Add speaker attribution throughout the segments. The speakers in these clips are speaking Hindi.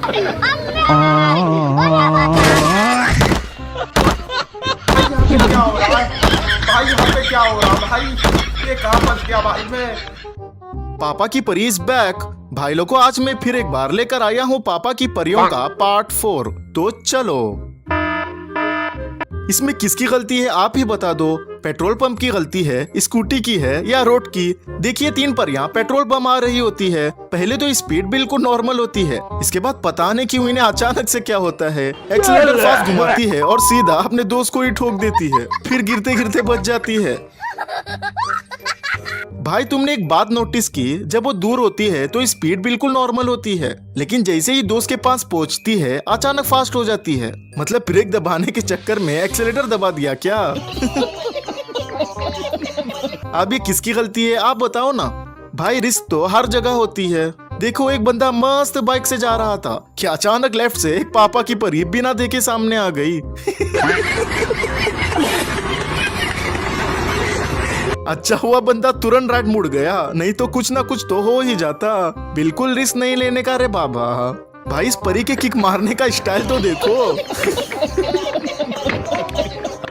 Speaker 1: क्या हो रहा है भाई? यहाँ पे क्या हो रहा है भाई? ये कहाँ फंस गया भाई मैं?
Speaker 2: पापा की परी इज बैक। भाई लोगों, आज मैं फिर एक बार लेकर आया हूँ पापा की परियों का पार्ट 4। तो चलो, इसमें किसकी गलती है आप ही बता दो। पेट्रोल पंप की गलती है, स्कूटी की है या रोड की? देखिए, 3 परियां पेट्रोल पंप आ रही होती है। पहले तो स्पीड बिल्कुल नॉर्मल होती है, इसके बाद पता नहीं क्यों इन्हें अचानक से क्या होता है, एक्सीलेटर फास्ट घुमाती है और सीधा अपने दोस्त को ही ठोक देती है, फिर गिरते गिरते बच जाती है। भाई, तुमने एक बात नोटिस की, जब वो दूर होती है तो स्पीड बिल्कुल नॉर्मल होती है, लेकिन जैसे ही दोस्त के पास पहुंचती है अचानक फास्ट हो जाती है। मतलब ब्रेक दबाने के चक्कर में एक्सीलेटर दबा दिया क्या? अब ये किसकी गलती है आप बताओ ना। भाई, रिस्क तो हर जगह होती है। देखो, एक बंदा मस्त बाइक से जा रहा था कि अचानक लेफ्ट से एक पापा की परी बिना देखे सामने आ गई। अच्छा हुआ बंदा तुरंत राइट मुड़ गया, नहीं तो कुछ ना कुछ तो हो ही जाता। बिल्कुल रिस्क नहीं लेने का रे बाबा। भाई, इस परी के किक मारने का स्टाइल तो देखो।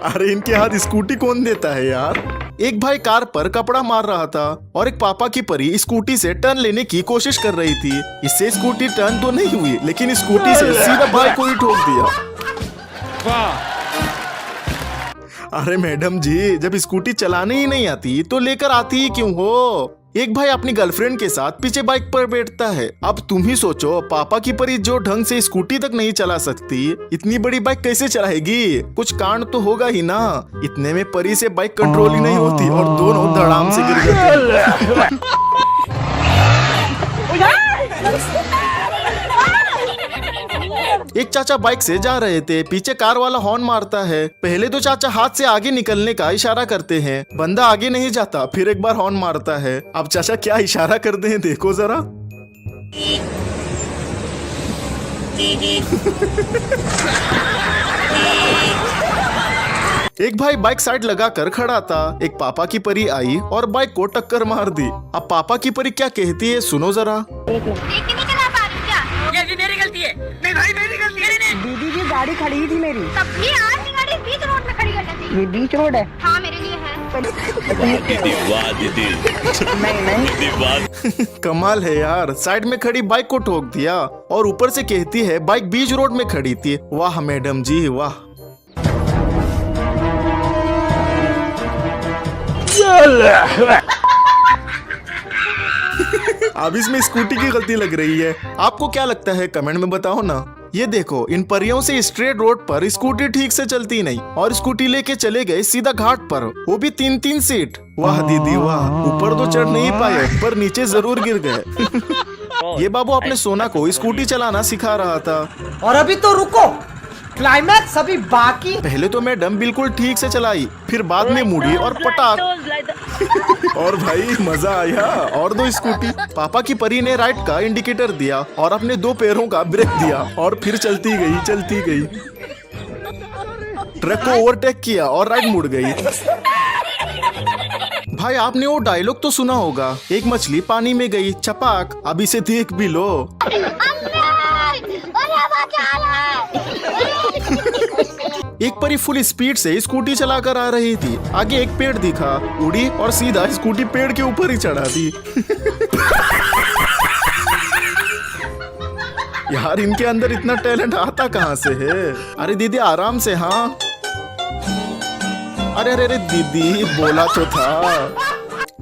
Speaker 2: अरे, इनके हाथ स्कूटी कौन देता है यार। एक भाई कार पर कपड़ा मार रहा था और एक पापा की परी स्कूटी से टर्न लेने की कोशिश कर रही थी। इससे स्कूटी टर्न तो नहीं हुई, लेकिन स्कूटी से सीधा भाई को ही ठोक दिया। अरे मैडम जी, जब स्कूटी चलाने ही नहीं आती तो लेकर आती ही क्यों हो? एक भाई अपनी गर्लफ्रेंड के साथ पीछे बाइक पर बैठता है। अब तुम ही सोचो, पापा की परी जो ढंग से स्कूटी तक नहीं चला सकती, इतनी बड़ी बाइक कैसे चलाएगी? कुछ कांड तो होगा ही ना। इतने में परी से बाइक कंट्रोल ही नहीं होती और दोनों धड़ाम से गिर जाते। एक चाचा बाइक से जा रहे थे, पीछे कार वाला हॉर्न मारता है। पहले तो चाचा हाथ से आगे निकलने का इशारा करते हैं, बंदा आगे नहीं जाता, फिर एक बार हॉर्न मारता है। अब चाचा क्या इशारा करते हैं देखो जरा। एक भाई बाइक साइड लगाकर खड़ा था, एक पापा की परी आई और बाइक को टक्कर मार दी। अब पापा की परी क्या कहती है सुनो जरा।
Speaker 3: मेरी गलती है। नहीं भाई, मेरी गलती है।
Speaker 4: दीदी जी, गाड़ी खड़ी ही थी मेरी।
Speaker 3: तब भी आपकी गाड़ी बीच रोड में खड़ी करनी थी।
Speaker 4: ये बीच रोड है।
Speaker 3: हाँ, मेरे लिए है।
Speaker 5: दीदी
Speaker 4: नहीं।
Speaker 2: कमाल है यार, साइड में खड़ी बाइक को ठोक दिया और ऊपर से कहती है बाइक बीच रोड में खड़ी थी। वाह मैडम जी, वाह। अब इसमें स्कूटी की गलती लग रही है। आपको क्या लगता है कमेंट में बताओ ना। ये देखो, इन परियों से स्ट्रेट रोड पर स्कूटी ठीक से चलती नहीं और स्कूटी लेके चले गए सीधा घाट पर, वो भी 3-3 सीट। वाह दीदी वाह, ऊपर तो चढ़ नहीं पाए पर नीचे जरूर गिर गए। ये बाबू अपने सोना को स्कूटी चलाना सिखा रहा था।
Speaker 4: और अभी तो रुको, क्लाइमैक्स अभी बाकी।
Speaker 2: पहले तो मैडम बिल्कुल ठीक से चलाई, फिर बाद में मुड़ी और पटाख। और भाई मजा आया। और 2 स्कूटी। पापा की परी ने राइट का इंडिकेटर दिया और अपने 2 पैरों का ब्रेक दिया और फिर चलती गई। ट्रक को ओवरटेक किया और राइट मुड़ गई। भाई, आपने वो डायलॉग तो सुना होगा, एक मछली पानी में गई छपाक। अब इसे देख भी लो। एक परी फुल स्पीड से स्कूटी चलाकर आ रही थी। आगे एक पेड़ दिखा, उड़ी और सीधा स्कूटी पेड़ के ऊपर ही चढ़ा दी। यार, इनके अंदर इतना टैलेंट आता कहाँ से है? अरे दीदी आराम से। हाँ, अरे दीदी बोला तो था।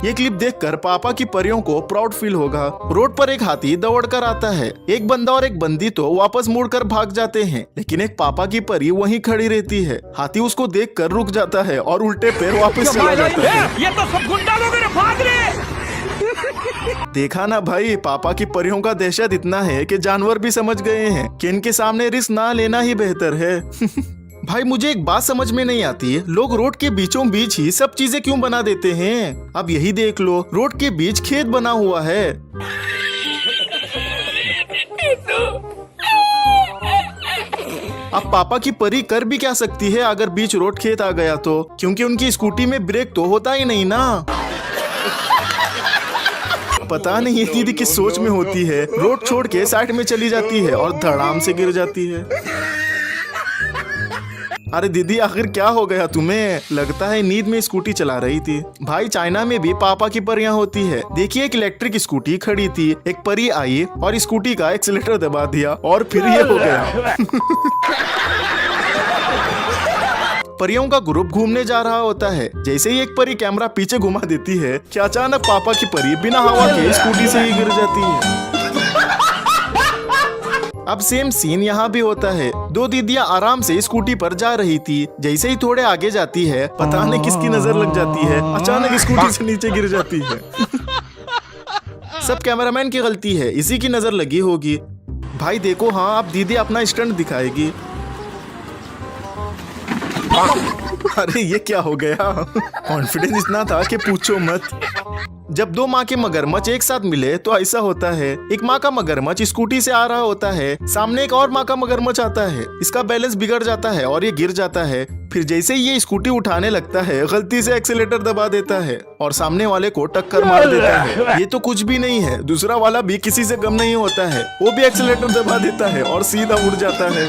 Speaker 2: ये क्लिप देखकर पापा की परियों को प्राउड फील होगा। रोड पर एक हाथी दौड़कर आता है, एक बंदा और एक बंदी तो वापस मुड़कर भाग जाते हैं, लेकिन एक पापा की परी वहीं खड़ी रहती है। हाथी उसको देखकर रुक जाता है और उल्टे पैर वापस चला जाता है।
Speaker 5: ये तो सब गुंडा लोग हैं, भाग रहे।
Speaker 2: देखा ना भाई, पापा की परियों का दहशत इतना है कि जानवर भी समझ गए हैं कि इनके सामने रिस्क ना लेना ही बेहतर है। भाई, मुझे एक बात समझ में नहीं आती, लोग रोड के बीचों बीच ही सब चीजें क्यों बना देते हैं? अब यही देख लो, रोड के बीच खेत बना हुआ है। अब पापा की परी कर भी क्या सकती है अगर बीच रोड खेत आ गया तो, क्योंकि उनकी स्कूटी में ब्रेक तो होता ही नहीं ना। पता नहीं ये दीदी किस सोच में होती है, रोड छोड़ के साइड में चली जाती है और धड़ाम से गिर जाती है। अरे दीदी आखिर क्या हो गया तुम्हें? लगता है नींद में स्कूटी चला रही थी। भाई चाइना में भी पापा की परियां होती है। देखिए एक इलेक्ट्रिक स्कूटी खड़ी थी, एक परी आई और स्कूटी का एक्सीलेटर दबा दिया और फिर ये हो गया। परियों का ग्रुप घूमने जा रहा होता है। जैसे ही एक परी कैमरा पीछे घुमा देती है कि अचानक पापा की परी बिना हवा के स्कूटी से ही गिर जाती है। अब सेम सीन यहाँ भी होता है। दो दीदियाँ आराम से स्कूटी पर जा रही थी। जैसे ही थोड़े आगे जाती है, पता नहीं किसकी नजर लग जाती है, अचानक स्कूटी से नीचे गिर जाती है। सब कैमरामैन की गलती है, इसी की नजर लगी होगी। भाई देखो, हाँ अब दीदी अपना स्टंट दिखाएगी। अरे ये क्या हो गया? कॉन्फिडेंस इतना था कि पूछो मत। जब दो माँ के मगरमच्छ एक साथ मिले तो ऐसा होता है। एक माँ का मगरमच्छ स्कूटी से आ रहा होता है, सामने एक और माँ का मगरमच्छ आता है। इसका बैलेंस बिगड़ जाता है और ये गिर जाता है। फिर जैसे ही ये स्कूटी उठाने लगता है, गलती से एक्सीलेटर दबा देता है और सामने वाले को टक्कर मार देता है। ये तो कुछ भी नहीं है, दूसरा वाला भी किसी से कम नहीं होता है, वो भी एक्सीलेटर दबा देता है और सीधा उड़ जाता है।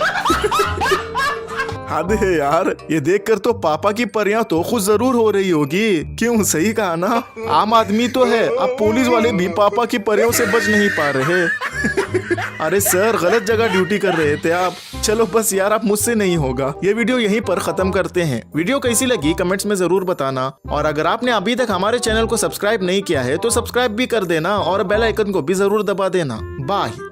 Speaker 2: हद है यार, ये देखकर तो पापा की परियां तो खुश जरूर हो रही होगी। क्यों, सही कहा ना? आम आदमी तो है, अब पुलिस वाले भी पापा की परियों से बच नहीं पा रहे। अरे सर, गलत जगह ड्यूटी कर रहे थे आप। चलो बस यार, आप मुझसे नहीं होगा। ये वीडियो यहीं पर खत्म करते हैं। वीडियो कैसी लगी कमेंट्स में जरूर बताना, और अगर आपने अभी तक हमारे चैनल को सब्सक्राइब नहीं किया है तो सब्सक्राइब भी कर देना और बेल आइकन को भी जरूर दबा देना। बाय।